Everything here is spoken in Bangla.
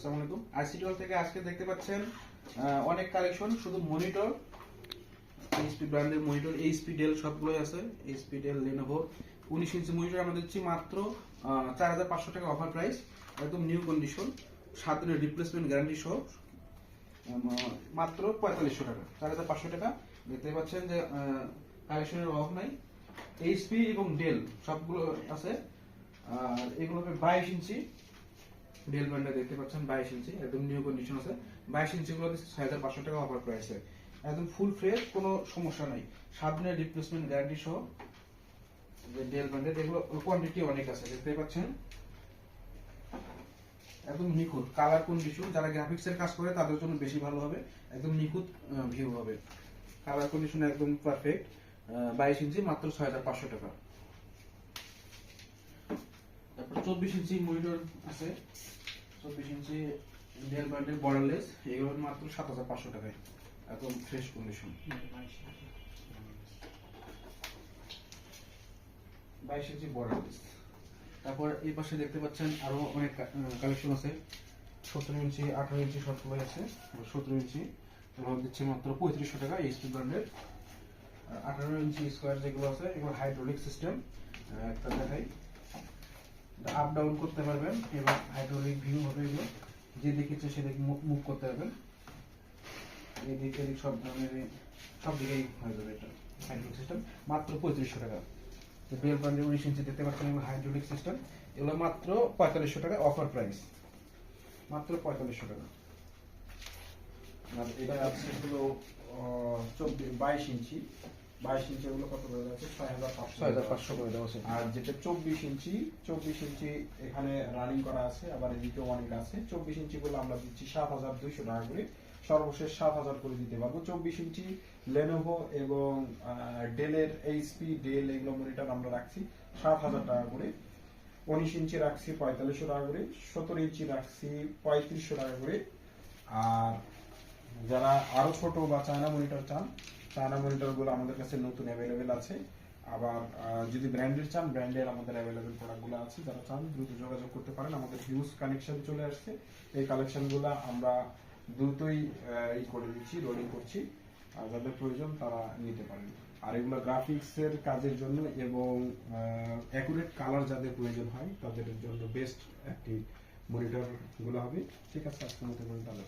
আসসালামু আলাইকুম। আইসিডিএল থেকে আজকে দেখতে পাচ্ছেন অনেক কালেকশন, শুধু মনিটর, এইচপি ব্র্যান্ডের মনিটর, এইচপি ডেল সবগুলোই আছে। HP Dell Lenovo 19 inch monitor আমরা দিচ্ছি মাত্র 4500 টাকা অফার প্রাইস, একদম নিউ কন্ডিশন, 7 দিনের রিপ্লেসমেন্ট গ্যারান্টি সহ মাত্র 4500 টাকা, 4500 টাকা। দেখতে পাচ্ছেন যে কালেকশনের অভাব নাই। এইচপি এবং ডেল সবগুলো আছে। আর এগুলো 22 ইঞ্চি ডেল ব্র্যান্ডে দেখতে পাচ্ছেন, 22 ইঞ্চি একদম নিউ কন্ডিশন আছে। 22 ইঞ্চি গুলো 6500 টাকা অফার প্রাইসে, একদম ফুল ফ্রেশ, কোনো সমস্যা নাই, 7 দিনের রিপ্লেসমেন্ট গ্যারান্টি সহ। যে ডেল ব্র্যান্ডের এগুলো কোয়ান্টিটি অনেক আছে, দেখতে পাচ্ছেন একদম নিখুঁত কালার কন্ডিশন। যারা গ্রাফিক্স এর কাজ করে তাদের জন্য বেশি ভালো হবে, একদম নিখুঁত ভিউ হবে, কালার কন্ডিশন একদম পারফেক্ট। 22 ইঞ্চি মাত্র 6500 টাকা। তারপর 24 ইঞ্চি মনিটর আছে, 24 ইঞ্চি ডেল ব্র্যান্ডের বর্ডারলেস, এগুলো মাত্র 7500 টাকায়, একদম ফ্রেশ কন্ডিশন। 22 ইঞ্চি বর্ডারলেস। তারপর এই পাশে দেখতে পাচ্ছেন আরো অনেক কালেকশন আছে, 17 ইঞ্চি 18 ইঞ্চি সবগুলোই আছে। 17 ইঞ্চি এগুলো দিচ্ছি মাত্র 3500 টাকা এইচপি ব্র্যান্ডের। 18 ইঞ্চি স্কোয়ার যেগুলো আছে এগুলো হাইড্রোলিক সিস্টেম, একটা দেখাই, আপ ডাউন করতে পারবেন এবং হাইড্রোলিক ভিউ হবে। এগুলো যে দেখেছে সেদিকে মুভ করতে পারবেন, এদিক এদিক সব ধরনের সব দিকেই হয়ে যাবে। এটা হাইড্রোলিক সিস্টেম মাত্র 3500 টাকা। ডেল ব্র্যান্ডের 19 ইঞ্চি দেখতে পাচ্ছেন, এগুলো হাইড্রোলিক সিস্টেম, এগুলো মাত্র 4500 টাকা অফার প্রাইস, মাত্র 4500 টাকা। আর এটা আছে হলো 22 ইঞ্চি, 22 ইঞ্চি এগুলো কত করে যাচ্ছে? 6500 করে দেওয়া আছে। আর যেটা 24 ইঞ্চি, 24 ইঞ্চি এখানে রানিং করা আছে, আবার এদিকে অনেক আছে। 24 ইঞ্চি গুলো আমরা দিচ্ছি 7200 টাকা করে, সর্বশেষ 7000 করে দিতে পারবো। 24 ইঞ্চি লেনোভো এবং ডেলের এইচপি ডেল এগুলো মনিটর আমরা রাখছি 7000 টাকা করে। 19 ইঞ্চি রাখছি 4500 টাকা করে, 17 ইঞ্চি রাখছি 3500 টাকা করে। আর যারা আরো ছোট বা চায়না মনিটর চান, চায়না মনিটর গুলো আমাদের কাছে নতুন অ্যাভেলেবেল আছে। আবার যদি ব্র্যান্ডের চান, ব্র্যান্ডের আমাদের অ্যাভেলেবেল প্রোডাক্ট গুলো আছে। যারা চান দ্রুত যোগাযোগ করতে পারেন, আমাদের হিউজ কালেকশন চলে আসছে। এই কালেকশন গুলো আমরা দ্রুতই করে দিচ্ছি, রোলিং করছি, আর যাদের প্রয়োজন তারা নিতে পারেন। আর এগুলো গ্রাফিক্স এর কাজের জন্য এবং অ্যাকুরেট কালার যাদের প্রয়োজন হয় তাদের জন্য বেস্ট একটি মনিটর গুলো হবে। ঠিক আছে, আজকের মতো তাহলে।